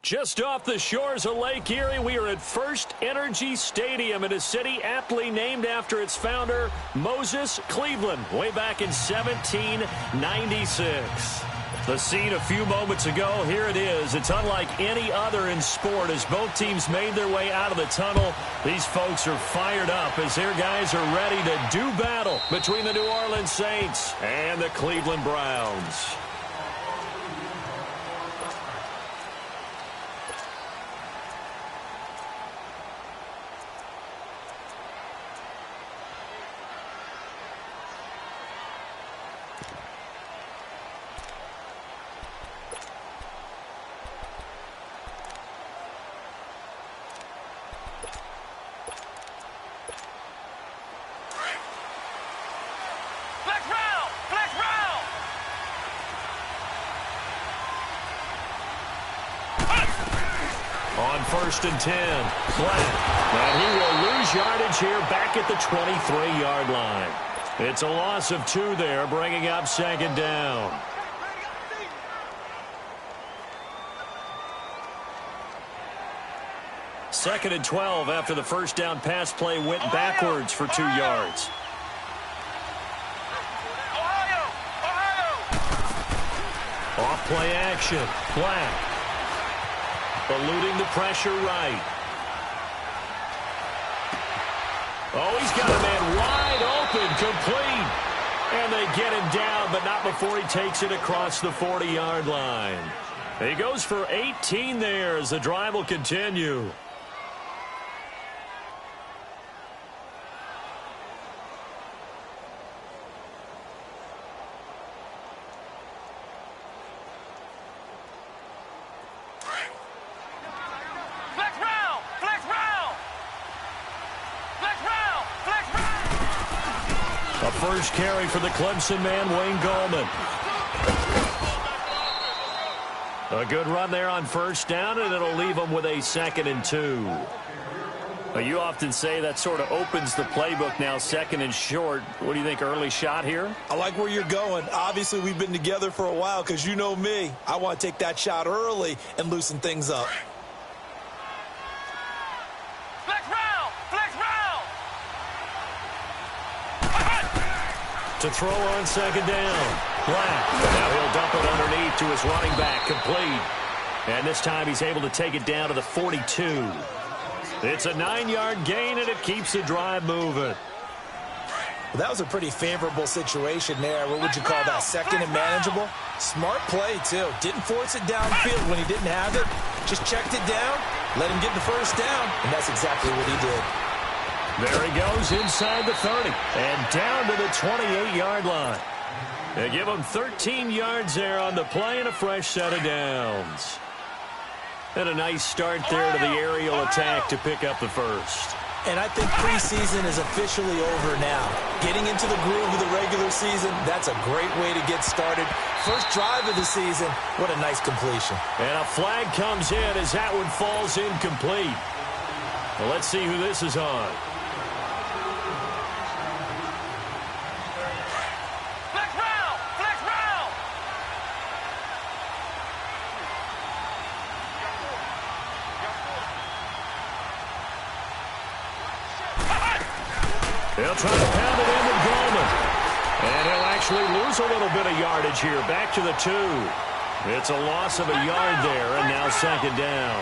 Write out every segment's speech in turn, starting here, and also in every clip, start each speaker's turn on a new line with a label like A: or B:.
A: Just off the shores of Lake Erie, we are at First Energy Stadium in a city aptly named after its founder, Moses Cleveland, way back in 1796. The scene a few moments ago, here it is. It's unlike any other in sport as both teams made their way out of the tunnel. These folks are fired up as their guys are ready to do battle between the New Orleans Saints and the Cleveland Browns. First and 10, flat. And he will lose yardage here back at the 23-yard line. It's a loss of 2 there, bringing up second down. Second and 12 after the first down pass play went backwards for 2 yards. Off play action, flat. Eluding the pressure right. Oh, he's got a man wide open, complete. And they get him down, but not before he takes it across the 40-yard line. He goes for 18 there as the drive will continue. First carry for the Clemson man, Wayne Gallman. A good run there on first down, and it'll leave them with a 2nd and 2. You often say that sort of opens the playbook now, 2nd and short. What do you think, early shot here?
B: I like where you're going. Obviously, we've been together for a while because you know me. I want to take that shot early and loosen things up.
A: To throw on second down. Black. Now he'll dump it underneath to his running back. Complete. And this time he's able to take it down to the 42. It's a 9-yard gain, and it keeps the drive moving.
B: Well, that was a pretty favorable situation there. What would you call that? 2nd and manageable? Smart play, too. Didn't force it downfield when he didn't have it. Just checked it down, let him get the first down, and that's exactly what he did.
A: There he goes inside the 30 and down to the 28-yard line. They give him 13 yards there on the play and a fresh set of downs. And a nice start there to the aerial attack to pick up the first.
B: And I think preseason is officially over now. Getting into the groove of the regular season, that's a great way to get started. First drive of the season, what a nice completion.
A: And a flag comes in as that one falls incomplete. Well, let's see who this is on. They'll try to pound it in with Gallman. And he'll actually lose a little bit of yardage here. Back to the 2. It's a loss of a yard there, and now second down.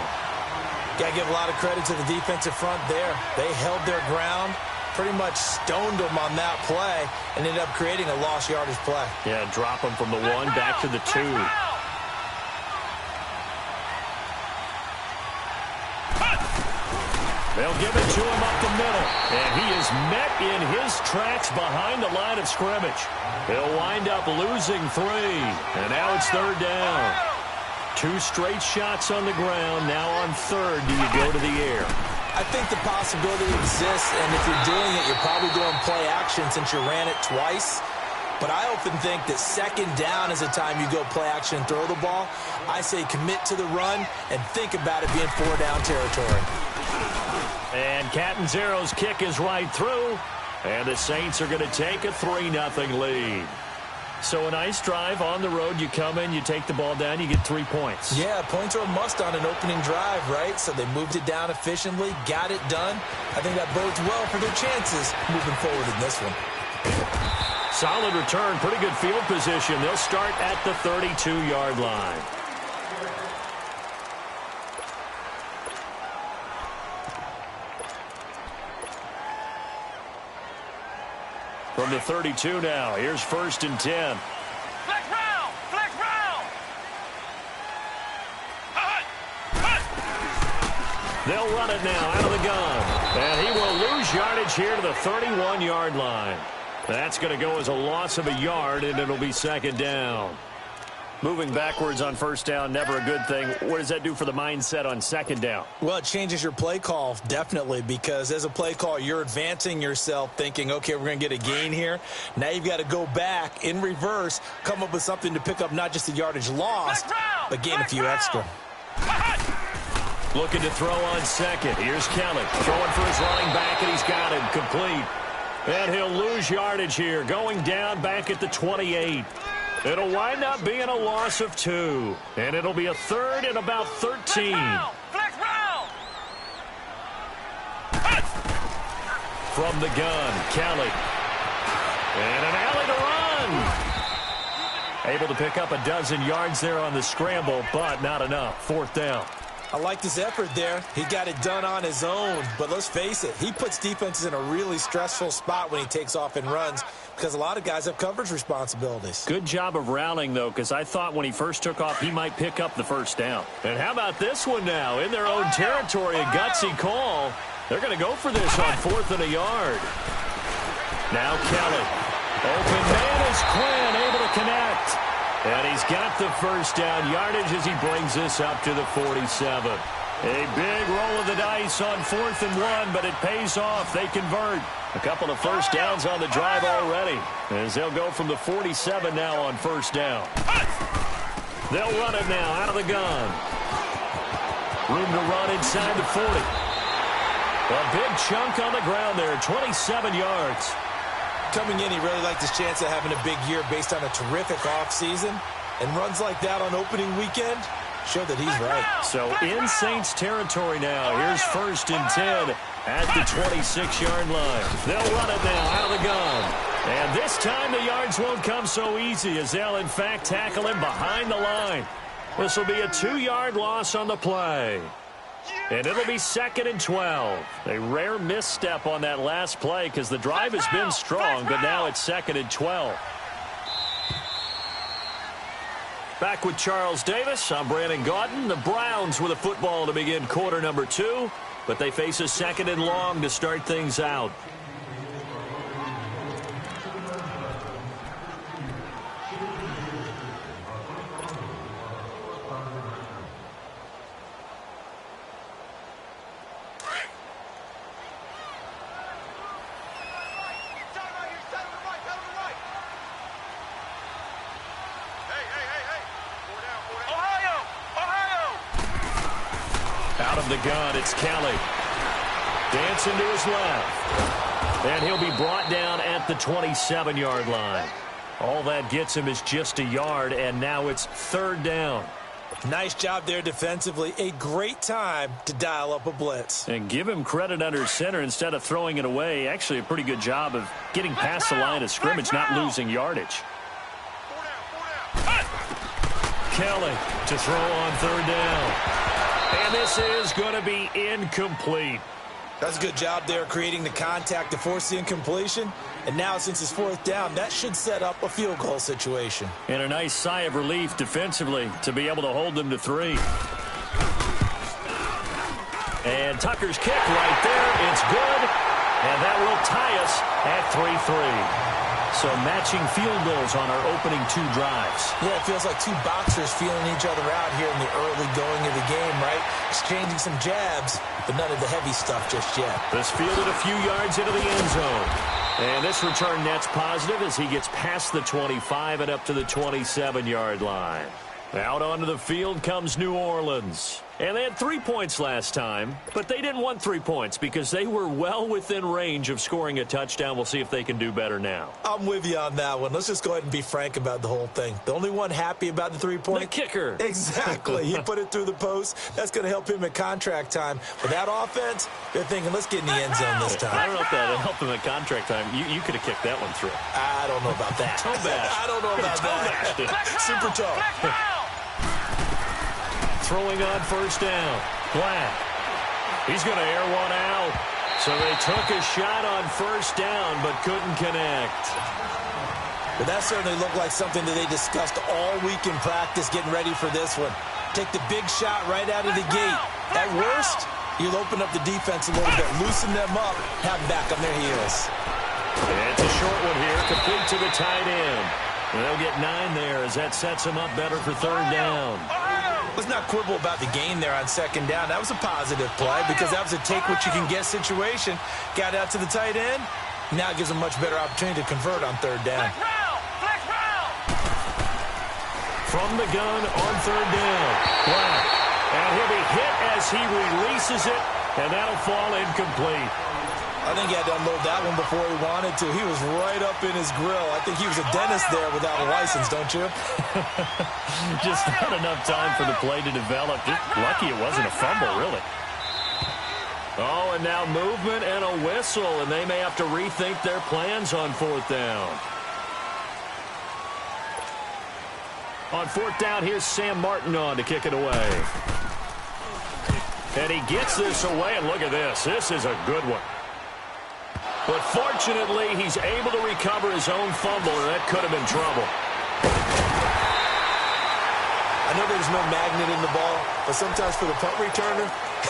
B: Got to give a lot of credit to the defensive front there. They held their ground, pretty much stoned them on that play, and ended up creating a lost yardage play.
A: Yeah, drop them from the 1 back to the 2. They'll give it to him up the middle. And he is met in his tracks behind the line of scrimmage. He'll wind up losing 3. And now it's third down. 2 straight shots on the ground. Now on third, do you go to the air?
B: I think the possibility exists, and if you're doing it, you're probably doing play action since you ran it twice. But I often think that second down is the time you go play action and throw the ball. I say commit to the run and think about it being 4-down territory.
A: And Catanzaro's kick is right through. And the Saints are going to take a 3-0 lead. So a nice drive on the road. You come in, you take the ball down, you get 3 points.
B: Yeah, points are a must on an opening drive, right? So they moved it down efficiently, got it done. I think that bodes well for their chances moving forward in this one.
A: Solid return, pretty good field position. They'll start at the 32-yard line. From the 32 now, here's 1st and 10.
C: Flex round! Flex round!
A: They'll run it now out of the gun. And he will lose yardage here to the 31-yard line. That's going to go as a loss of a yard, and it'll be 2nd down. Moving backwards on 1st down, never a good thing. What does that do for the mindset on 2nd down?
B: Well, it changes your play call, definitely, because as a play call, you're advancing yourself thinking, okay, we're going to get a gain here. Now you've got to go back in reverse, come up with something to pick up not just the yardage lost, but gain a few extra.
A: Looking to throw on 2nd. Here's Kelly throwing for his running back, and he's got him complete. And he'll lose yardage here, going down back at the 28. It'll wind up being a loss of 2. And it'll be a 3rd and about 13.
C: Flex round!
A: From the gun, Kelly. And an alley to run. Able to pick up a dozen yards there on the scramble, but not enough. 4th down.
B: I like this effort there. He got it done on his own. But let's face it, he puts defenses in a really stressful spot when he takes off and runs because a lot of guys have coverage responsibilities.
A: Good job of rallying, though, because I thought when he first took off, he might pick up the 1st down. And how about this one now? In their own territory, a gutsy call. They're going to go for this on 4th and a yard. Now Kelly. Open man is Quinn, able to connect. And he's got the 1st down yardage as he brings this up to the 47. A big roll of the dice on 4th and 1, but it pays off. They convert. A couple of 1st downs on the drive already, as they'll go from the 47 now on 1st down. They'll run it now out of the gun. Room to run inside the 40. A big chunk on the ground there, 27 yards.
B: Coming in, he really liked his chance of having a big year based on a terrific offseason. And runs like that on opening weekend show that he's right.
A: So in Saints territory now. Here's 1st and 10 at the 26-yard line. They'll run it now out of the gun. And this time the yards won't come so easy as they'll, in fact, tackle him behind the line. This will be a 2-yard loss on the play. And it'll be 2nd and 12. A rare misstep on that last play because the drive has been strong, but now it's 2nd and 12. Back with Charles Davis. I'm Brandon Gaudin. The Browns with a football to begin quarter number 2, but they face a 2nd and long to start things out. The gun, it's Kelly. Dancing to his left. And he'll be brought down at the 27-yard line. All that gets him is just a yard, and now it's 3rd down.
B: Nice job there defensively. A great time to dial up a blitz.
A: And give him credit under center instead of throwing it away. Actually, a pretty good job of getting past the line of scrimmage, not losing yardage. Kelly to throw on 3rd down. And this is going to be incomplete.
B: That's a good job there creating the contact to force the incompletion. And now since it's 4th down, that should set up a field goal situation.
A: And a nice sigh of relief defensively to be able to hold them to 3. And Tucker's kick right there. It's good. And that will tie us at 3-3. So matching field goals on our opening 2 drives.
B: Yeah, it feels like 2 boxers feeling each other out here in the early going of the game, right? Exchanging some jabs, but none of the heavy stuff just yet.
A: This fielded a few yards into the end zone. And this return net's positive as he gets past the 25 and up to the 27-yard line. Out onto the field comes New Orleans. And they had 3 points last time, but they didn't want 3 points because they were well within range of scoring a touchdown. We'll see if they can do better now.
B: I'm with you on that one. Let's just go ahead and be frank about the whole thing. The only one happy about the 3-point?
A: The kicker.
B: Exactly. He put it through the post. That's going to help him at contract time. With that offense, they're thinking, let's get in the end zone this time.
A: I don't know if that helped him at contract time. You could have kicked that one through.
B: I don't know about that.
A: Toe bash.
B: I don't know about that. Super toe.
A: Throwing on first down. Black. He's going to air one out. So they took a shot on first down but couldn't connect.
B: But that certainly looked like something that they discussed all week in practice getting ready for this one. Take the big shot right out of the gate. At worst, you'll open up the defense a little bit, loosen them up, have them back on their heels.
A: And it's a short one here, complete to the tight end. And they'll get 9 there as that sets them up better for third down.
B: Let's not quibble about the gain there on second down. That was a positive play because that was a take-what-you-can-get situation. Got out to the tight end. Now it gives them a much better opportunity to convert on third down.
A: From the gun on third down. Black. And he'll be hit as he releases it, and that'll fall incomplete.
B: I think he had to unload that one before he wanted to. He was right up in his grill. I think he was a dentist there without a license, don't you?
A: Just not enough time for the play to develop. Just lucky it wasn't a fumble, really. Oh, and now movement and a whistle, and they may have to rethink their plans on fourth down. On fourth down, here's Sam Martin on to kick it away. And he gets this away, and look at this. This is a good one. But fortunately, he's able to recover his own fumble, and that could have been trouble.
B: I know there's no magnet in the ball, but sometimes for the punt returner,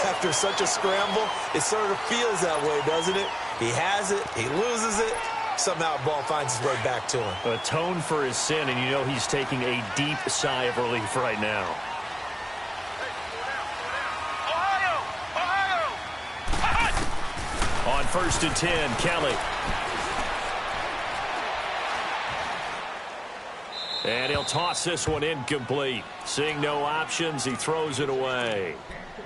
B: after such a scramble, it sort of feels that way, doesn't it? He has it, he loses it, somehow the ball finds its way back to him.
A: Atone for his sin, and you know he's taking a deep sigh of relief right now. On first and 10, Kelly. And he'll toss this one incomplete. Seeing no options, he throws it away.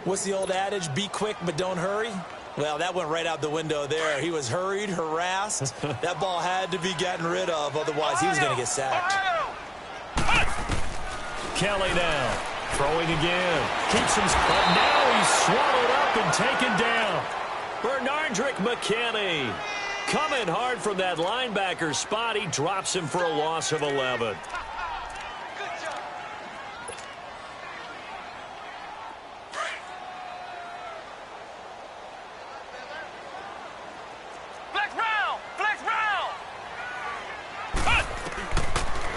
B: What's the old adage? Be quick, but don't hurry? Well, that went right out the window there. He was hurried, harassed. That ball had to be gotten rid of, otherwise he was going to get sacked.
A: Kelly now. Throwing again. Keeps him, but now he's swallowed up and taken down. Bernardrick McKinney coming hard from that linebacker spot. He drops him for a loss of 11.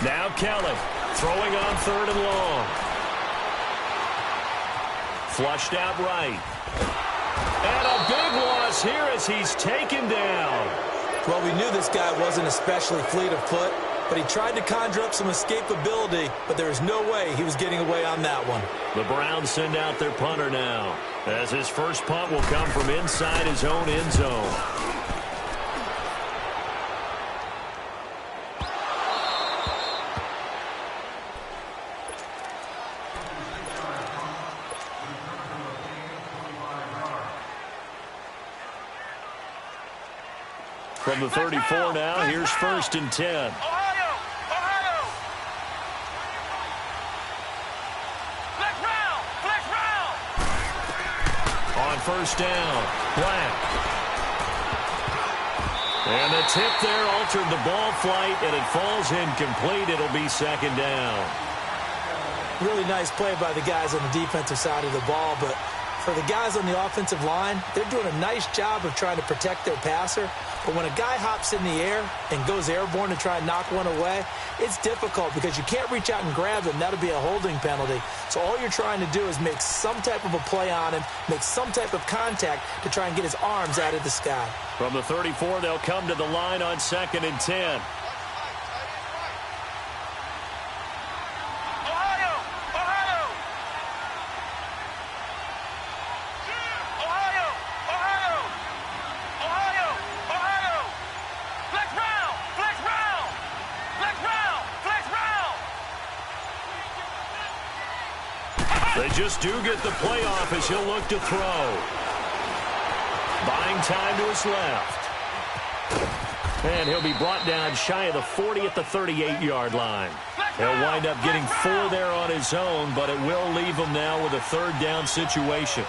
A: Now Kelly throwing on third and long. Flushed out right. And a big loss here as he's taken down.
B: Well, we knew this guy wasn't especially fleet of foot, but he tried to conjure up some escapability, but there was no way he was getting away on that one.
A: The Browns send out their punter now, as his first punt will come from inside his own end zone. From the 34 now, here's first and 10. On first down, Black. And the tip there altered the ball flight, and it falls incomplete. It'll be second down.
B: Really nice play by the guys on the defensive side of the ball, but for the guys on the offensive line, they're doing a nice job of trying to protect their passer. But when a guy hops in the air and goes airborne to try and knock one away, it's difficult because you can't reach out and grab him. That'll be a holding penalty. So all you're trying to do is make some type of a play on him, make some type of contact to try and get his arms out of the sky.
A: From the 34, they'll come to the line on second and 10. They just do get the playoff as he'll look to throw. Buying time to his left. And he'll be brought down shy of the 40 at the 38-yard line. He'll wind up getting 4 there on his own, but it will leave him now with a third down situation.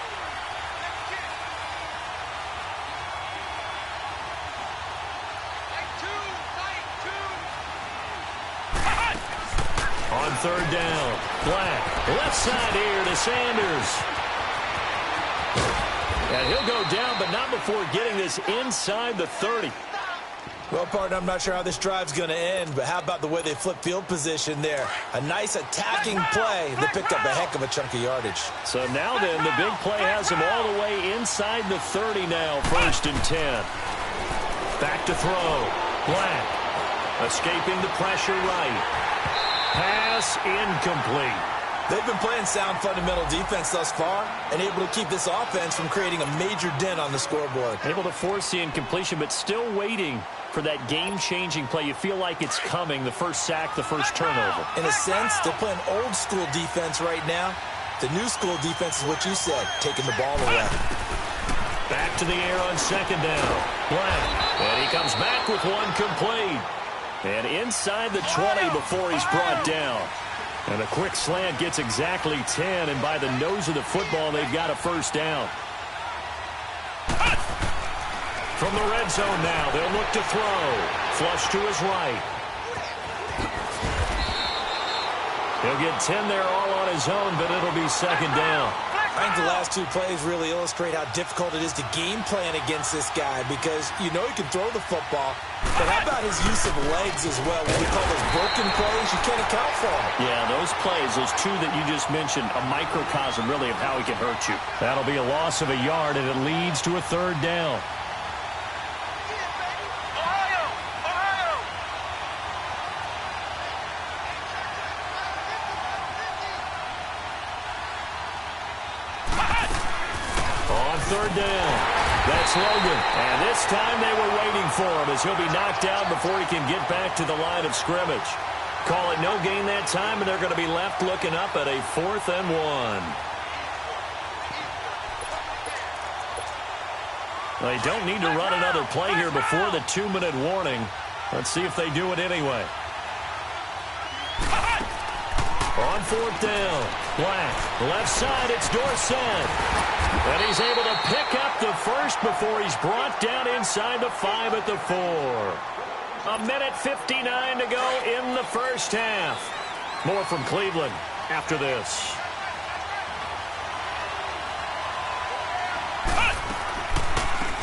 A: On third down, Black, left side here to Sanders. And he'll go down, but not before getting this inside the 30.
B: Well, partner, I'm not sure how this drive's going to end, but how about the way they flip field position there? A nice attacking play. They picked up a heck of a chunk of yardage.
A: So now then, the big play has him all the way inside the 30 now, 1st and 10. Back to throw. Black, escaping the pressure right. Pass incomplete.
B: They've been playing sound fundamental defense thus far and able to keep this offense from creating a major dent on the scoreboard.
A: Able to force the incompletion, but still waiting for that game-changing play. You feel like it's coming, the first sack, the first turnover.
B: In a sense, they're playing old-school defense right now. The new-school defense is what you said, taking the ball away.
A: Back to the air on 2nd down. Black, and he comes back with one complete. And inside the 20 before he's brought down. And a quick slant gets exactly 10, and by the nose of the football, they've got a first down. From the red zone now, they'll look to throw. Flush to his right. He'll get 10 there all on his own, but it'll be 2nd down.
B: I think the last 2 plays really illustrate how difficult it is to game plan against this guy because you know he can throw the football, but how about his use of legs as well? What we call those broken plays, you can't account for them.
A: Yeah, those plays, those 2 that you just mentioned, a microcosm really of how he can hurt you. That'll be a loss of a yard, and it leads to a 3rd down. Third down. That's Logan. And this time they were waiting for him as he'll be knocked down before he can get back to the line of scrimmage. Call it no gain that time, and they're going to be left looking up at a 4th and 1. They don't need to run another play here before the 2-minute warning. Let's see if they do it anyway. On 4th down, Black, left side, it's Dorsett. And he's able to pick up the first before he's brought down inside the 5 at the 4. 1:59 to go in the first half. More from Cleveland after this.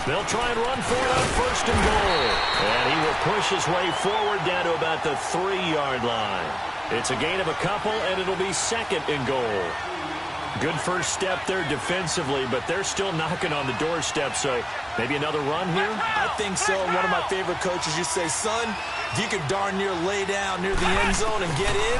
A: They'll try and run for it on 1st and goal. And he will push his way forward down to about the 3-yard line. It's a gain of a couple, and it'll be 2nd and goal. Good first step there defensively, but they're still knocking on the doorstep, so maybe another run here?
B: I think so. One of my favorite coaches used to say, son, if you could darn near lay down near the end zone and get in,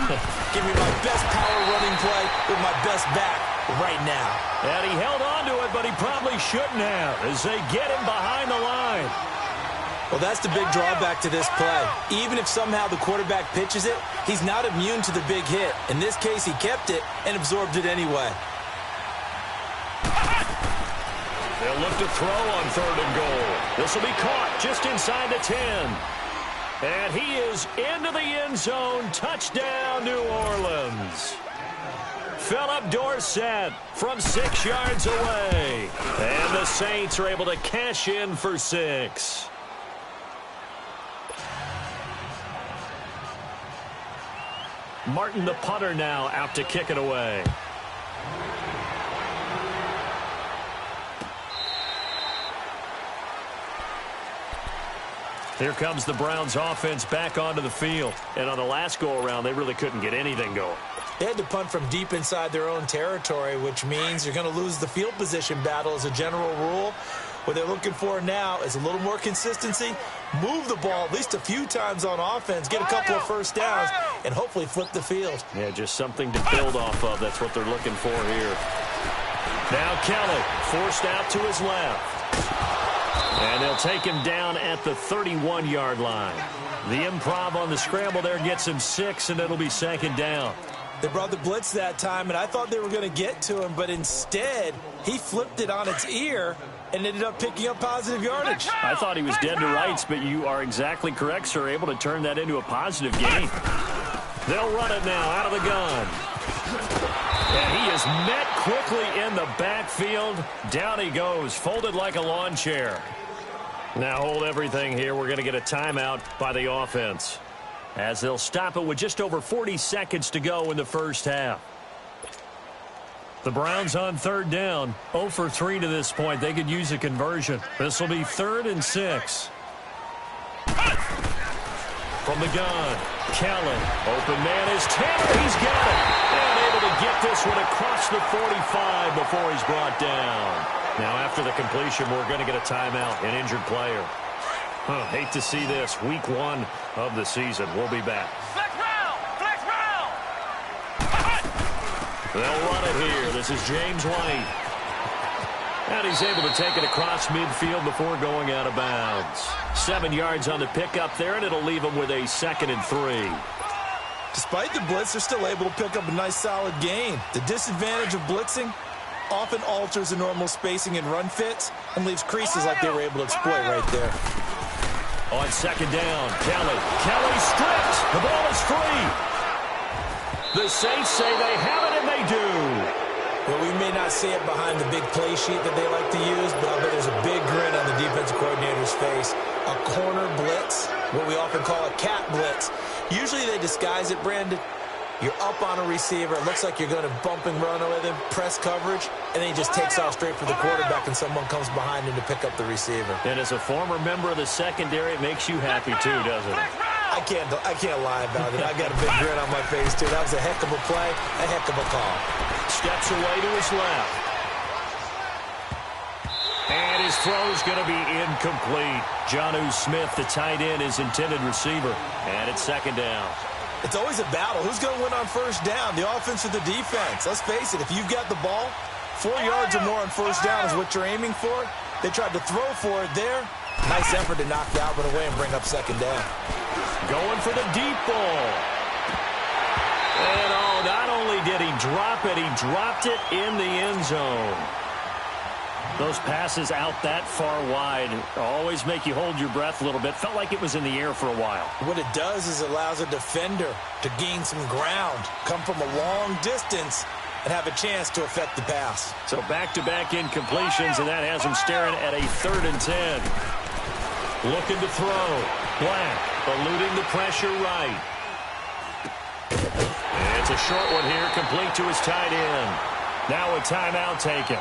B: give me my best power running play with my best back right now.
A: And he held on to it, but he probably shouldn't have as they get him behind the line.
B: Well, that's the big drawback to this play. Even if somehow the quarterback pitches it, he's not immune to the big hit. In this case, he kept it and absorbed it anyway.
A: They'll look to throw on 3rd and goal. This will be caught just inside the 10. And he is into the end zone. Touchdown, New Orleans. Philip Dorsett from 6 yards away. And the Saints are able to cash in for 6. Martin, the punter, now out to kick it away. Here comes the Browns offense back onto the field. And on the last go-around, they really couldn't get anything going.
B: They had to punt from deep inside their own territory, which means you're going to lose the field position battle as a general rule. What they're looking for now is a little more consistency, move the ball at least a few times on offense, get a couple of first downs, and hopefully flip the field.
A: Yeah, just something to build off of. That's what they're looking for here. Now Kelly forced out to his left. And they'll take him down at the 31-yard line. The improv on the scramble there gets him 6, and it'll be 2nd down.
B: They brought the blitz that time, and I thought they were going to get to him, but instead, he flipped it on its ear and ended up picking up positive yardage.
A: I thought he was dead to rights, but you are exactly correct, sir, able to turn that into a positive gain. They'll run it now out of the gun. And he is met quickly in the backfield. Down he goes, folded like a lawn chair. Now hold everything here. We're going to get a timeout by the offense, as they'll stop it with just over 40 seconds to go in the first half. The Browns on third down, 0 for 3 to this point. They could use a conversion. This will be 3rd and 6. From the gun, Kellen, open man is Tanner. He's got it. And able to get this one across the 45 before he's brought down. Now after the completion, we're going to get a timeout, an injured player. Hate to see this. Week 1 of the season. We'll be back.
C: Flex round! Flex round!
A: They'll run it here. This is James White. And he's able to take it across midfield before going out of bounds. 7 yards on the pickup there, and it'll leave him with a 2nd and 3.
B: Despite the blitz, they're still able to pick up a nice solid gain. The disadvantage of blitzing often alters the normal spacing and run fits and leaves creases like they were able to exploit right there.
A: On 2nd down, Kelly stripped. The ball is free. The Saints say they have it, and they do.
B: Well, we may not see it behind the big play sheet that they like to use, but I bet there's a big grin on the defensive coordinator's face. A corner blitz, what we often call a cat blitz. Usually they disguise it, Brandon. You're up on a receiver. It looks like you're going to bump and run with him, press coverage, and then he just takes off straight for the quarterback, and someone comes behind him to pick up the receiver.
A: And as a former member of the secondary, it makes you happy too, doesn't it?
B: I can't lie about it. I got a big grin on my face, too. That was a heck of a play, a heck of a call.
A: Steps away to his left. And his throw's going to be incomplete. Jonnu Smith, the tight end, his intended receiver. And it's 2nd down.
B: It's always a battle. Who's going to win on first down, the offense or the defense? Let's face it, if you've got the ball, 4 yards or more on first down is what you're aiming for. They tried to throw for it there. Nice effort to knock that one away and bring up 2nd down.
A: Going for the deep ball. And not only did he drop it, he dropped it in the end zone. Those passes out that far wide always make you hold your breath a little bit. Felt like it was in the air for a while.
B: What it does is it allows a defender to gain some ground, come from a long distance, and have a chance to affect the pass.
A: So back-to-back incompletions, and that has him staring at a 3rd and 10. Looking to throw. Black eluding the pressure right. And it's a short one here, complete to his tight end. Now a timeout taken.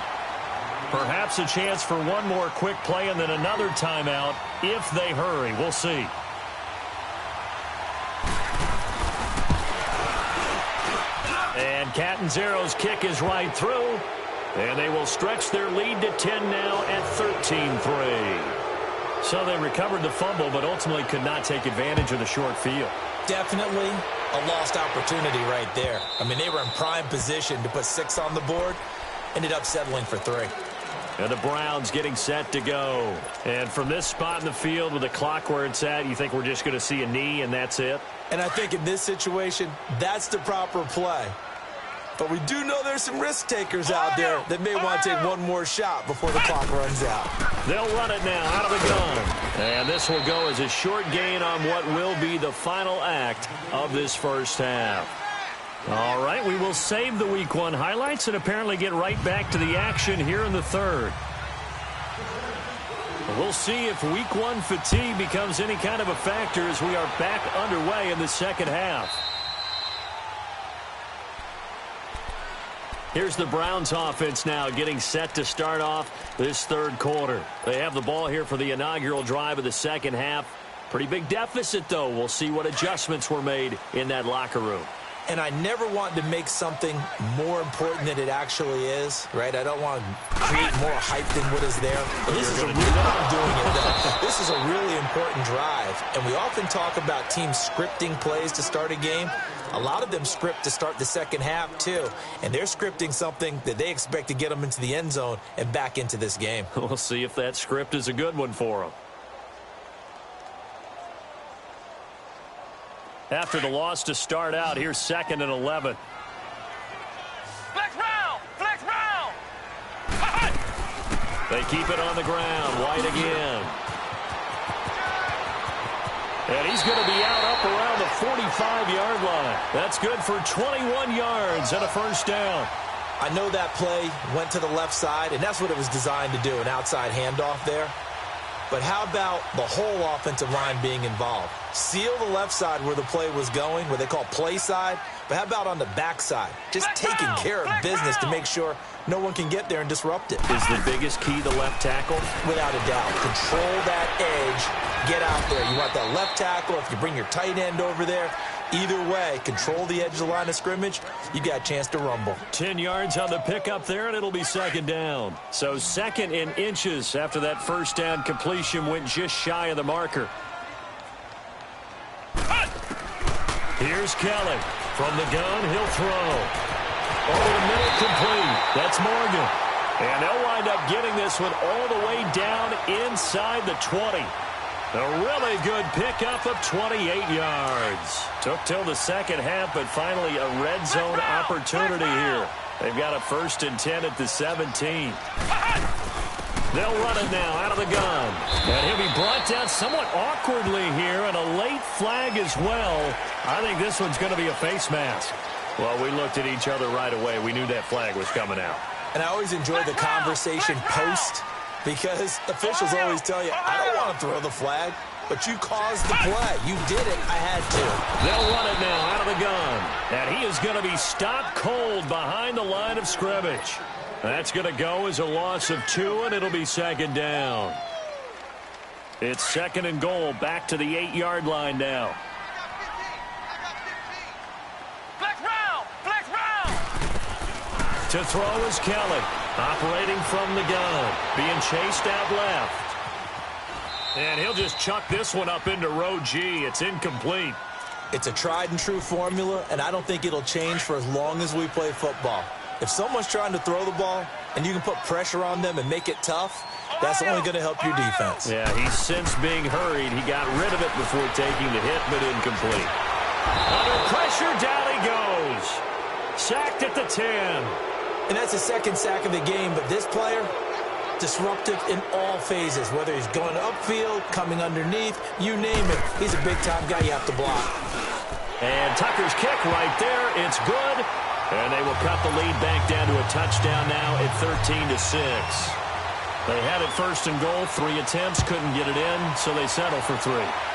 A: Perhaps a chance for one more quick play and then another timeout if they hurry. We'll see. And Catanzaro's kick is right through. And they will stretch their lead to 10 now at 13-3. So they recovered the fumble, but ultimately could not take advantage of the short field.
B: Definitely a lost opportunity right there. I mean, they were in prime position to put 6 on the board. Ended up settling for 3.
A: And the Browns getting set to go. And from this spot in the field with the clock where it's at, you think we're just going to see a knee and that's it?
B: And I think in this situation, that's the proper play. But we do know there's some risk takers out there that may want to take one more shot before the clock runs out.
A: They'll run it now out of the gun. And this will go as a short gain on what will be the final act of this first half. All right, we will save the Week 1 highlights and apparently get right back to the action here in the 3rd. We'll see if Week 1 fatigue becomes any kind of a factor as we are back underway in the 2nd half. Here's the Browns offense now getting set to start off this 3rd quarter. They have the ball here for the inaugural drive of the 2nd half. Pretty big deficit, though. We'll see what adjustments were made in that locker room.
B: And I never want to make something more important than it actually is, right? I don't want to create more hype than what is there. But this is a This is a really important drive. And we often talk about teams scripting plays to start a game. A lot of them script to start the 2nd half, too. And they're scripting something that they expect to get them into the end zone and back into this game.
A: We'll see if that script is a good one for them. After the loss to start out, here's 2nd and 11. They keep it on the ground. White again. And he's going to be out up around the 45-yard line. That's good for 21 yards and a first down.
B: I know that play went to the left side, and that's what it was designed to do, an outside handoff there. But how about the whole offensive line being involved? Seal the left side where the play was going, where they call play side. But how about on the back side? Just taking care of business to make sure no one can get there and disrupt it.
A: Is the biggest key the left tackle?
B: Without a doubt. Control that edge. Get out there. You want that left tackle. If you bring your tight end over there, either way, control the edge of the line of scrimmage, you got a chance to rumble.
A: 10 yards on the pickup there, and it'll be second down. So second in inches after that first down completion went just shy of the marker. Here's Kelly. From the gun, he'll throw. Over the middle, complete. That's Morgan. And they'll wind up getting this one all the way down inside the 20. A really good pickup of 28 yards. Took till the second half, but finally a red zone opportunity here. They've got a 1st and 10 at the 17. They'll run it now out of the gun. And he'll be brought down somewhat awkwardly here, and a late flag as well. I think this one's going to be a face mask. Well, we looked at each other right away. We knew that flag was coming out.
B: And I always enjoy the conversation post, because officials always tell you, I don't want to throw the flag, but you caused the play. You did it. I had to.
A: They'll run it now out of the gun. And he is going to be stopped cold behind the line of scrimmage. That's going to go as a loss of 2, and it'll be second down. It's second and goal, back to the 8-yard line now.
C: Flex round! Flex round!
A: To throw is Kelly, operating from the gun, being chased out left. And he'll just chuck this one up into row G. It's incomplete.
B: It's a tried-and-true formula, and I don't think it'll change for as long as we play football. If someone's trying to throw the ball and you can put pressure on them and make it tough, that's only going to help your defense.
A: Yeah, he's since being hurried. He got rid of it before taking the hit, but incomplete. Under pressure, down he goes. Sacked at the 10.
B: And that's the second sack of the game, but this player, disruptive in all phases, whether he's going upfield, coming underneath, you name it. He's a big-time guy you have to block.
A: And Tucker's kick right there. It's good. And they will cut the lead back down to a touchdown now at 13-6. They had it 1st and goal, 3 attempts, couldn't get it in, so they settle for 3.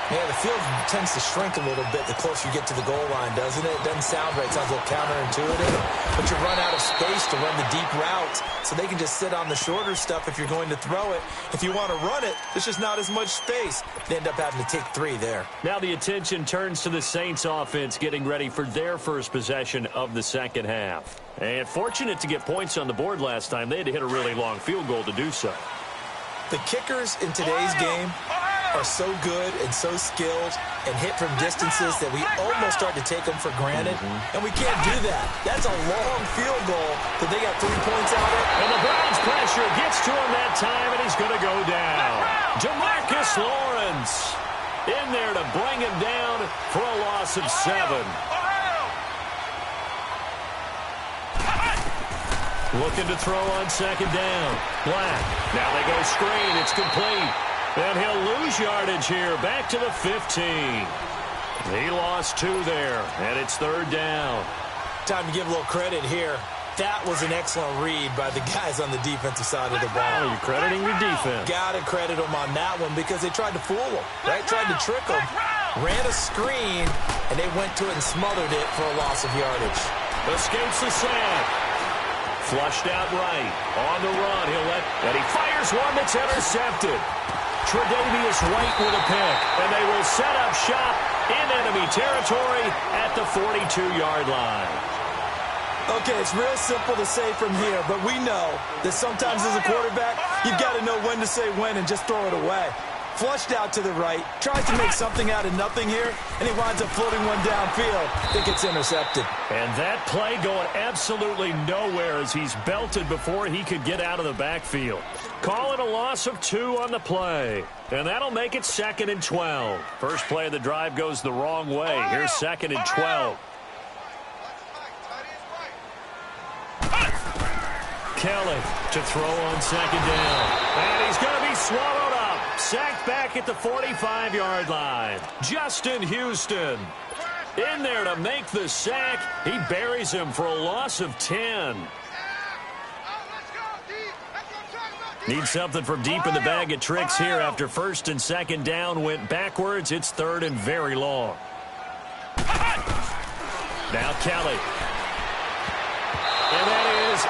B: Yeah, the field tends to shrink a little bit the closer you get to the goal line, doesn't it? It doesn't sound right. It sounds a little counterintuitive. But you run out of space to run the deep routes, so they can just sit on the shorter stuff if you're going to throw it. If you want to run it, there's just not as much space. They end up having to take 3 there.
A: Now the attention turns to the Saints offense getting ready for their first possession of the second half. And fortunate to get points on the board last time. They had to hit a really long field goal to do so.
B: The kickers in today's game are so good and so skilled and hit from distances that we almost start to take them for granted. And we can't do that. That's a long field goal that they got 3 points out of.
A: And the Browns pressure gets to him that time, and he's going to go down. Demarcus Lawrence in there to bring him down for a loss of 7. Looking to throw on second down. Black. Now they go screen. It's complete. And he'll lose yardage here. Back to the 15. He lost 2 there. And it's 3rd down.
B: Time to give a little credit here. That was an excellent read by the guys on the defensive side of the ball.
A: Oh, you're crediting your defense.
B: Got to credit them on that one because they tried to fool them, right? Tried to trick them. Ran a screen, and they went to it and smothered it for a loss of yardage.
A: Escapes the sack. Flushed out right. On the run. And he fires one that's intercepted. Tre'Davious White with a pick. And they will set up shop in enemy territory at the 42-yard line.
B: Okay, it's real simple to say from here, but we know that sometimes as a quarterback, you've got to know when to say when and just throw it away. Flushed out to the right, tries to make something out of nothing here, and he winds up floating one downfield. I think it's intercepted.
A: And that play going absolutely nowhere as he's belted before he could get out of the backfield. Call it a loss of 2 on the play. And that'll make it 2nd and 12. First play of the drive goes the wrong way. Here's 2nd and 12. Kelly to throw on second down. And he's going to be swallowed up. Sacked back at the 45-yard line. Justin Houston in there to make the sack. He buries him for a loss of 10. Need something from deep in the bag of tricks here after first and second down went backwards. It's third and very long. Now Kelly. And that is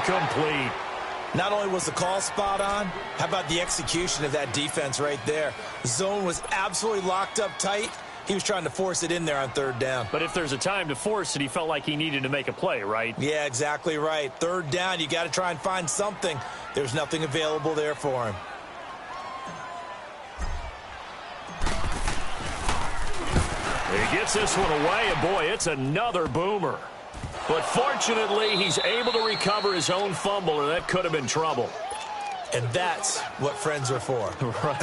A: incomplete.
B: Not only was the call spot on, how about the execution of that defense right there? The zone was absolutely locked up tight. He was trying to force it in there on third down.
A: But if there's a time to force it, he felt like he needed to make a play, right?
B: Yeah, exactly right. Third down, you got to try and find something. There's nothing available there for him.
A: He gets this one away, and boy, it's another boomer. But fortunately, he's able to recover his own fumble, or that could have been trouble.
B: And that's what friends are for.
A: Right.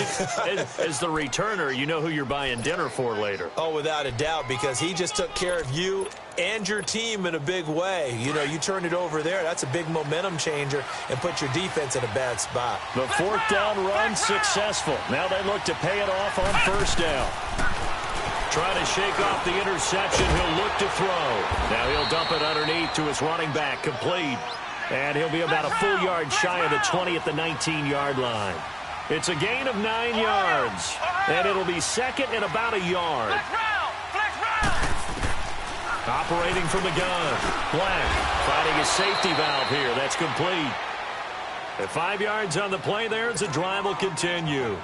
A: As the returner, you know who you're buying dinner for later.
B: Oh, without a doubt, because he just took care of you and your team in a big way. You know, you turn it over there, that's a big momentum changer, and put your defense in a bad spot.
A: The fourth down run successful. Now they look to pay it off on first down. Trying to shake off the interception. He'll look to throw. Now he'll dump it underneath to his running back. Complete. And he'll be about a full yard shy of the 20 at the 19-yard line. It's a gain of 9 yards. And it'll be second and about a yard. Operating from the gun. Black finding his safety valve here. That's complete. At 5 yards on the play there, the drive will continue.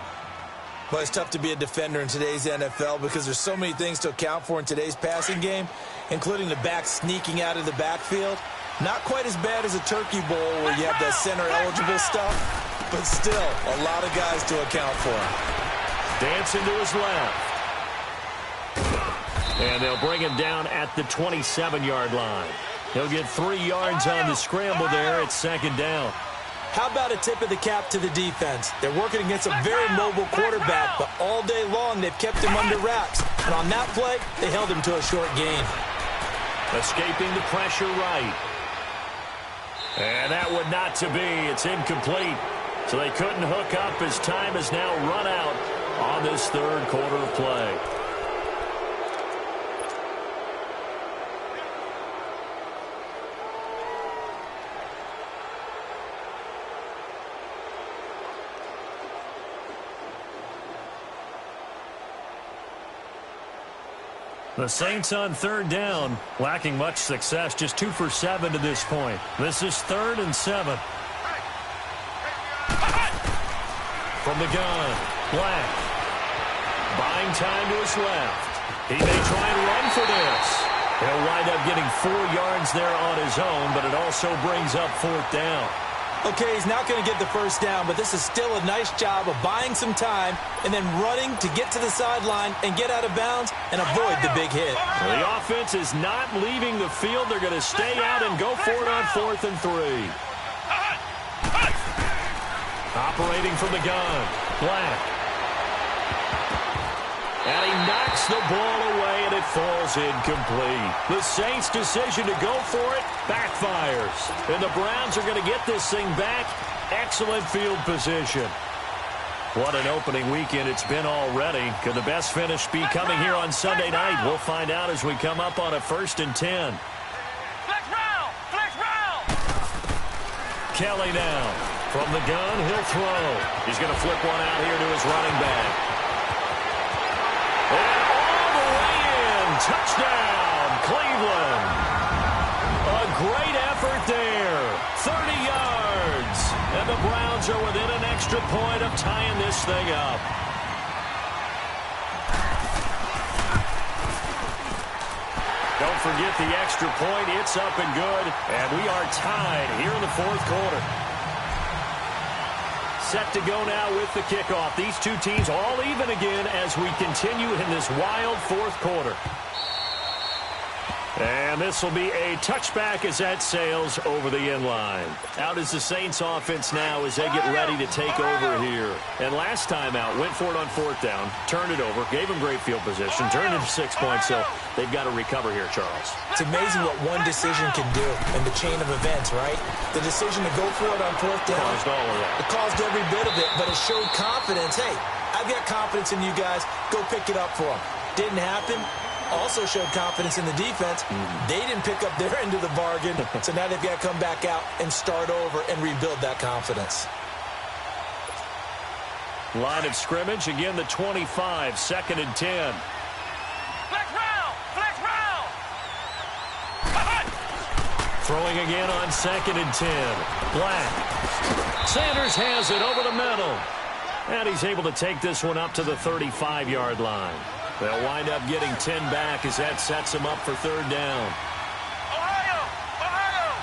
B: But it's tough to be a defender in today's NFL because there's so many things to account for in today's passing game, including the back sneaking out of the backfield. Not quite as bad as a turkey bowl where you have that center-eligible stuff, but still a lot of guys to account for.
A: Dancing to his left. And they'll bring him down at the 27-yard line. He'll get 3 yards on the scramble there at second down.
B: How about a tip of the cap to the defense? They're working against a very mobile quarterback, but all day long they've kept him under wraps. And on that play, they held him to a short gain.
A: Escaping the pressure right. And that would not to be. It's incomplete. So they couldn't hook up as time has now run out on this third quarter of play. The Saints on third down, lacking much success, just 2 for 7 to this point. This is 3rd and 7. From the gun, Black. Buying time to his left. He may try and run for this. He'll wind up getting 4 yards there on his own, but it also brings up 4th down.
B: Okay, he's not going to get the first down, but this is still a nice job of buying some time and then running to get to the sideline and get out of bounds and avoid the big hit.
A: Well, the offense is not leaving the field. They're going to stay out and go for it on 4th and 3. Operating from the gun, Black. And he knocks the ball away, and it falls incomplete. The Saints' decision to go for it backfires. And the Browns are going to get this thing back. Excellent field position. What an opening weekend it's been already. Could the best finish be coming here on Sunday night? We'll find out as we come up on a 1st and 10.
C: Flex round! Flex round!
A: Kelly now. From the gun, he'll throw. He's going to flip one out here to his running back. And all the way in. Touchdown, Cleveland. A great effort there. 30 yards. And the Browns are within an extra point of tying this thing up. Don't forget the extra point. It's up and good. And we are tied here in the 4th quarter. Set to go now with the kickoff. These two teams all even again as we continue in this wild 4th quarter. And this will be a touchback as that sails over the end line. Out is the Saints offense now as they get ready to take over here. And last time out, went for it on 4th down, turned it over, gave them great field position, turned it to 6 points, so they've got to recover here, Charles.
B: It's amazing what one decision can do in the chain of events, right? The decision to go for it on 4th down.
A: Caused all of that.
B: It caused every bit of it, but it showed confidence. Hey, I've got confidence in you guys. Go pick it up for them. Didn't happen. Also showed confidence in the defense. They didn't pick up their end of the bargain, so now they've got to come back out and start over and rebuild that confidence.
A: Line of scrimmage, again the 25, 2nd and 10.
C: Flex round! Flex round!
A: Throwing again on 2nd and 10. Black. Sanders has it over the middle. And he's able to take this one up to the 35-yard line. They'll wind up getting 10 back as that sets them up for 3rd down.
C: Ohio! Ohio!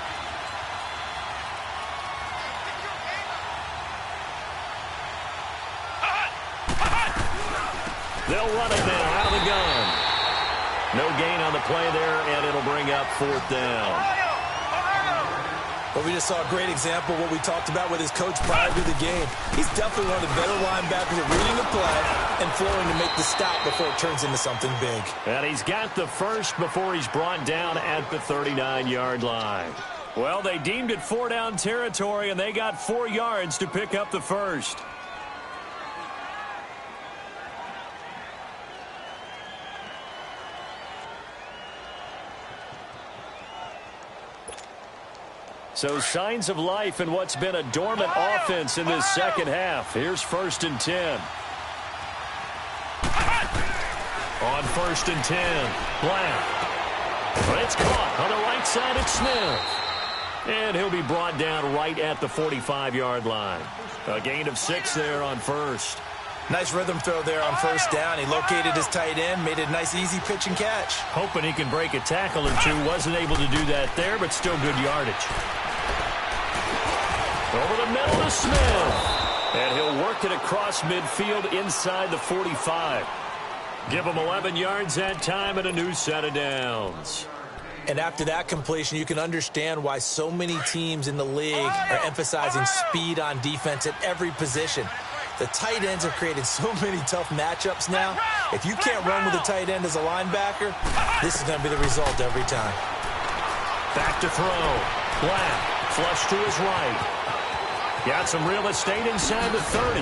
A: They'll run it now out of the gun. No gain on the play there, and it'll bring up 4th down.
B: Well, we just saw a great example of what we talked about with his coach prior to the game. He's definitely one of the better linebackers at reading the play and flowing to make the stop before it turns into something big.
A: And he's got the first before he's brought down at the 39-yard line. Well, they deemed it 4-down territory, and they got 4 yards to pick up the first. So signs of life in what's been a dormant offense in this second half. Here's 1st and 10. On 1st and 10, Black. It's caught on the right side at Smith. And he'll be brought down right at the 45-yard line. A gain of 6 there on 1st.
B: Nice rhythm throw there on 1st down. He located his tight end, made a nice easy pitch and catch.
A: Hoping he can break a tackle or two. Wasn't able to do that there, but still good yardage. Over the middle to Smith. And he'll work it across midfield inside the 45. Give him 11 yards that time and a new set of downs.
B: And after that completion, you can understand why so many teams in the league are emphasizing speed on defense at every position. The tight ends have created so many tough matchups now. If you can't run with a tight end as a linebacker, this is going to be the result every time.
A: Back to throw. Black, flush to his right. Got some real estate inside the 30.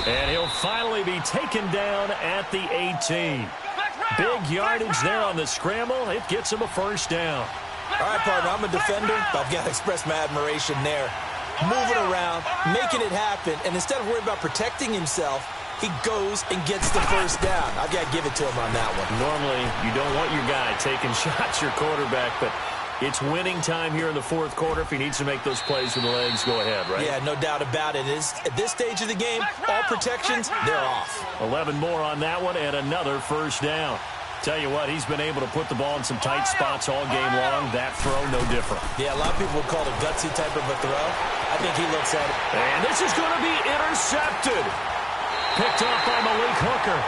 A: And he'll finally be taken down at the 18. Big yardage there on the scramble. It gets him a 1st down.
B: All right, partner, I'm a defender, but I've got to express my admiration there. Moving around, making it happen, and instead of worrying about protecting himself, he goes and gets the 1st down. I've got to give it to him on that one.
A: Normally, you don't want your guy taking shots, your quarterback, but it's winning time here in the 4th quarter. If he needs to make those plays with the legs, go ahead, right?
B: Yeah, no doubt about it. At this stage of the game, all protections, they're off.
A: 11 more on that one and another 1st down. Tell you what, he's been able to put the ball in some tight spots all game long. That throw, no different.
B: Yeah, a lot of people would call it a gutsy type of a throw. I think he looks at it.
A: And this is going to be intercepted. Picked off by Malik Hooker.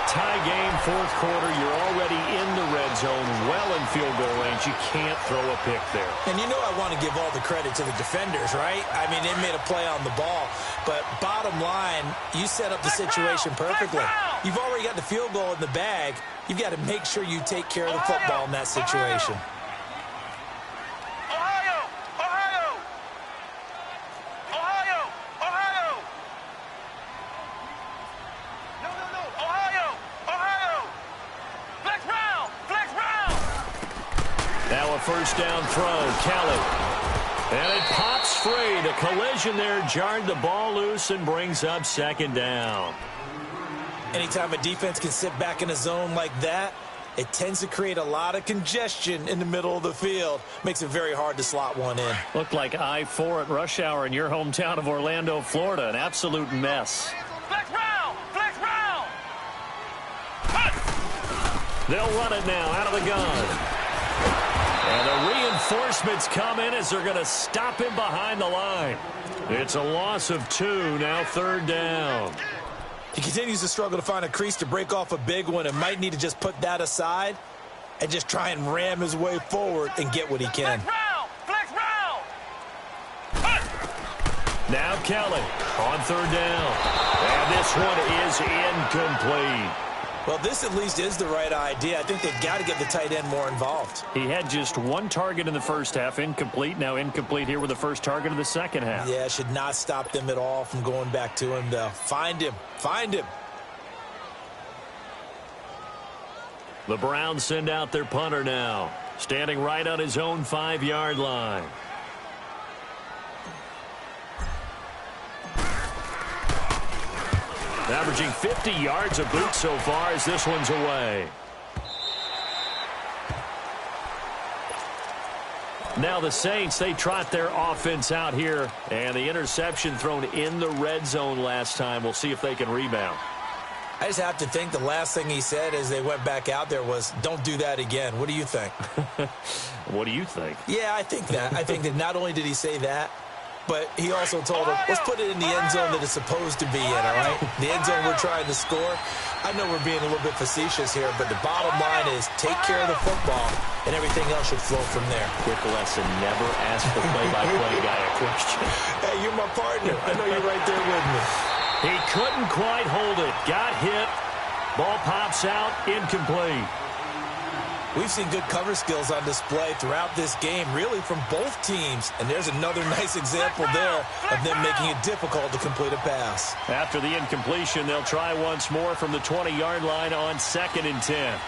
A: Tie game, 4th quarter. You're already in the red zone, well in field goal range. You can't throw a pick there.
B: And you know I want to give all the credit to the defenders, right? I mean, they made a play on the ball. But bottom line, you set up the situation perfectly. You've already got the field goal in the bag. You've got to make sure you take care of the football in that situation.
C: Ohio! Ohio! Ohio! Ohio! No, no, no! Ohio! Ohio! Flex round! Flex round!
A: Now a 1st down throw. Kelly. And it pops free. The collision there jarred the ball loose and brings up 2nd down.
B: Anytime a defense can sit back in a zone like that, it tends to create a lot of congestion in the middle of the field. Makes it very hard to slot one in.
A: Looked like I-4 at rush hour in your hometown of Orlando, Florida. An absolute mess.
C: Flex round! Flex round!
A: They'll run it now out of the gun. And the reinforcements come in as they're going to stop him behind the line. It's a loss of 2, now 3rd down.
B: He continues to struggle to find a crease to break off a big one and might need to just put that aside. and just try and ram his way forward and get what he can.
C: Flex round.
A: Now Kelly on third down. And this one is incomplete.
B: Well, this at least is the right idea. I think they've got to get the tight end more involved.
A: He had just one target in the first half, incomplete. Now incomplete here with the first target of the second half.
B: Yeah, should not stop them at all from going back to him, though. Find him. Find him.
A: The Browns send out their punter now, standing right on his own 5-yard line. Averaging 50 yards a boot so far as this one's away. Now the Saints, they trot their offense out here, and the interception thrown in the red zone last time. We'll see if they can rebound.
B: I just have to think the last thing he said as they went back out there was, don't do that again. What do you think?
A: What do you think?
B: Yeah, I think that. I think that not only did he say that, but he also told him, let's put it in the end zone that it's supposed to be in, all right? The end zone we're trying to score. I know we're being a little bit facetious here, but the bottom line is take care of the football, and everything else should flow from there.
A: Quick lesson, never ask the play-by-play guy a question.
B: Hey, you're my partner. I know you're right there with me.
A: He couldn't quite hold it. Got hit. Ball pops out, incomplete.
B: We've seen good cover skills on display throughout this game, really from both teams. And there's another nice example there of them making it difficult to complete a pass.
A: After the incompletion, they'll try once more from the 20-yard line on 2nd and 10.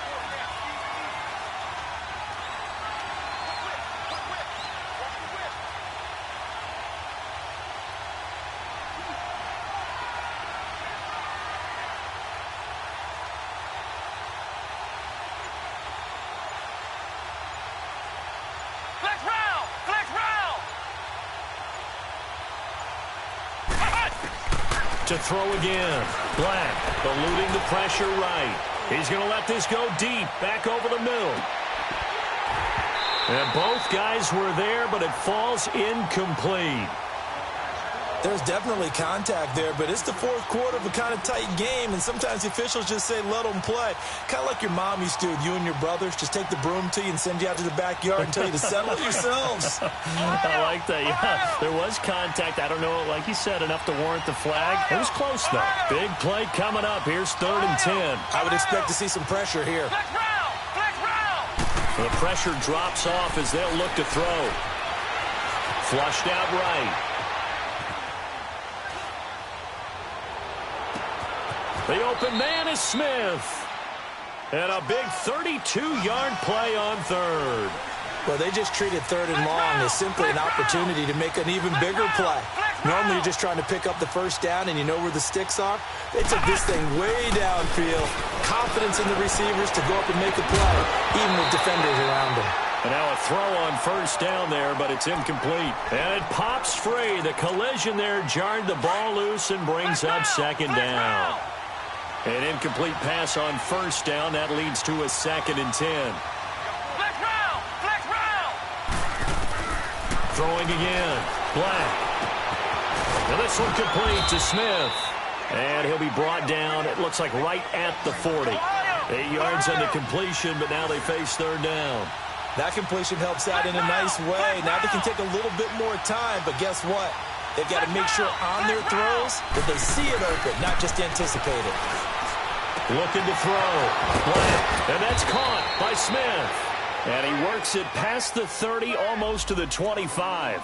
A: To throw again. Black eluding the pressure right. He's going to let this go deep. Back over the middle. And both guys were there, but it falls incomplete.
B: There's definitely contact there, but it's the fourth quarter of a kind of tight game, and sometimes the officials just say, let them play. Kind of like your mom used to with you and your brothers. Just take the broom to you and send you out to the backyard and tell you to settle it yourselves.
A: I like that, yeah. There was contact. I don't know, like you said, enough to warrant the flag. It was close, though. Big play coming up. Here's 3rd and 10.
B: I would expect to see some pressure here.
A: The pressure drops off as they'll look to throw. Flushed out right. The open man is Smith. And a big 32-yard play on 3rd.
B: Well, they just treated 3rd and long as simply an opportunity to make an even bigger play. Normally, you're just trying to pick up the first down and you know where the sticks are. They took this thing way downfield. Confidence in the receivers to go up and make a play, even with defenders around them.
A: And now a throw on 1st down there, but it's incomplete. And it pops free. The collision there jarred the ball loose and brings up 2nd down. An incomplete pass on 1st down. That leads to a 2nd and 10.
C: Flex round.
A: Throwing again. Black. Now this one complete to Smith. And he'll be brought down, it looks like right at the 40. 8 yards on the completion, but now they face 3rd down.
B: That completion helps out in a nice way. Now they can take a little bit more time, but guess what? They've got to make sure on their throws that they see it open, not just anticipate it.
A: Looking to throw. Black. And that's caught by Smith. And he works it past the 30, almost to the 25.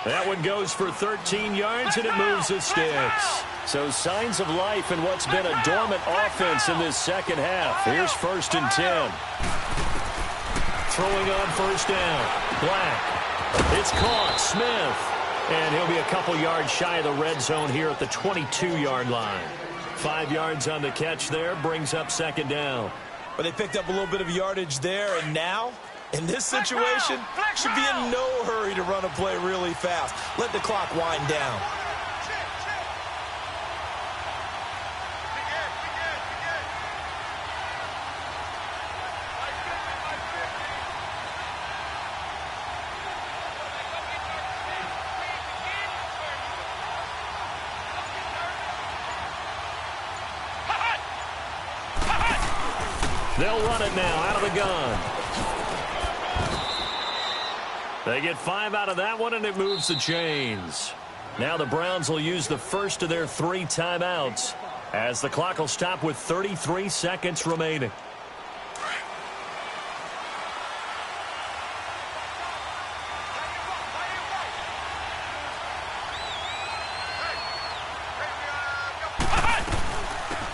A: That one goes for 13 yards, and it moves the sticks. So signs of life in what's been a dormant offense in this second half. Here's 1st and 10. Throwing on 1st down. Black. It's caught. Smith. And he'll be a couple yards shy of the red zone here at the 22-yard line. 5 yards on the catch there, brings up 2nd down.
B: But they picked up a little bit of yardage there, and now, in this situation, should be in no hurry to run a play really fast. Let the clock wind down.
A: They'll run it now out of the gun. They get 5 out of that one, and it moves the chains. Now the Browns will use the first of their 3 timeouts as the clock will stop with 33 seconds remaining.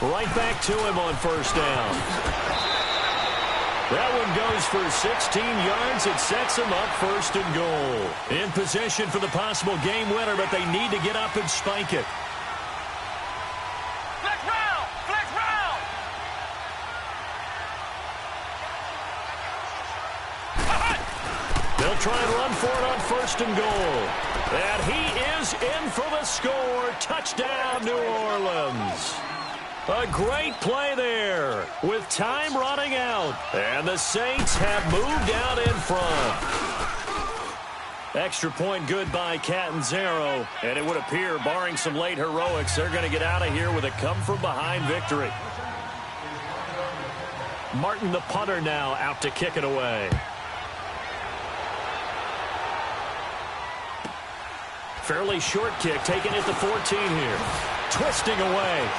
A: Right back to him on first down. That one goes for 16 yards. It sets him up first and goal. In position for the possible game winner, but they need to get up and spike it.
C: Flex round! Flex round!
A: They'll try and run for it on first and goal. And he is in for the score. Touchdown, New Orleans. A great play there with time running out. And the Saints have moved out in front. Extra point good by Catanzaro. And it would appear, barring some late heroics, they're going to get out of here with a come-from-behind victory. Martin, the punter, now out to kick it away. Fairly short kick, taken at the 14 here. Twisting away.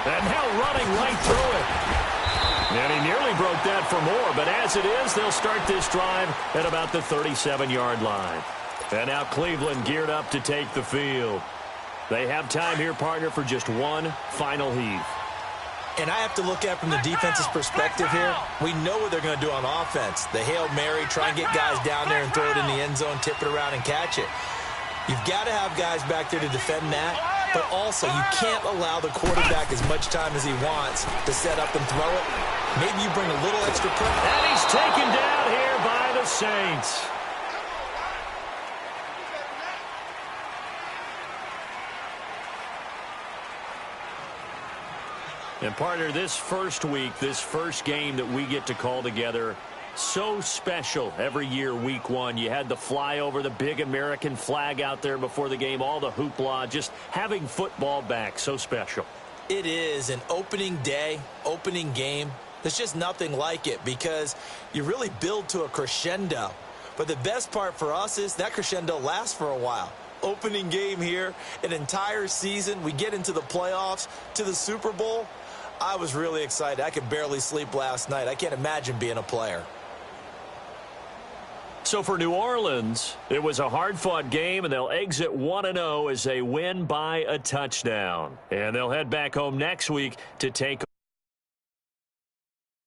A: And now running right through it. And he nearly broke that for more, but as it is, they'll start this drive at about the 37-yard line. And now Cleveland geared up to take the field. They have time here, partner, for just one final heave.
B: And I have to look at it from the defense's perspective here. We know what they're going to do on offense. The Hail Mary, try and get guys down there and throw it in the end zone, tip it around and catch it. You've got to have guys back there to defend that, but also you can't allow the quarterback as much time as he wants to set up and throw it. Maybe you bring a little extra pressure.
A: And he's taken down here by the Saints. And partner, this first week, this first game that we get to call together, so special every year, week 1. You had the flyover, the big American flag out there before the game, all the hoopla, just having football back, so special.
B: It is an opening day, opening game. There's just nothing like it because you really build to a crescendo. But the best part for us is that crescendo lasts for a while. Opening game here, an entire season. We get into the playoffs, to the Super Bowl. I was really excited. I could barely sleep last night. I can't imagine being a player.
A: So for New Orleans, it was a hard-fought game, and they'll exit 1-0 as they win by a touchdown. And they'll head back home next week to take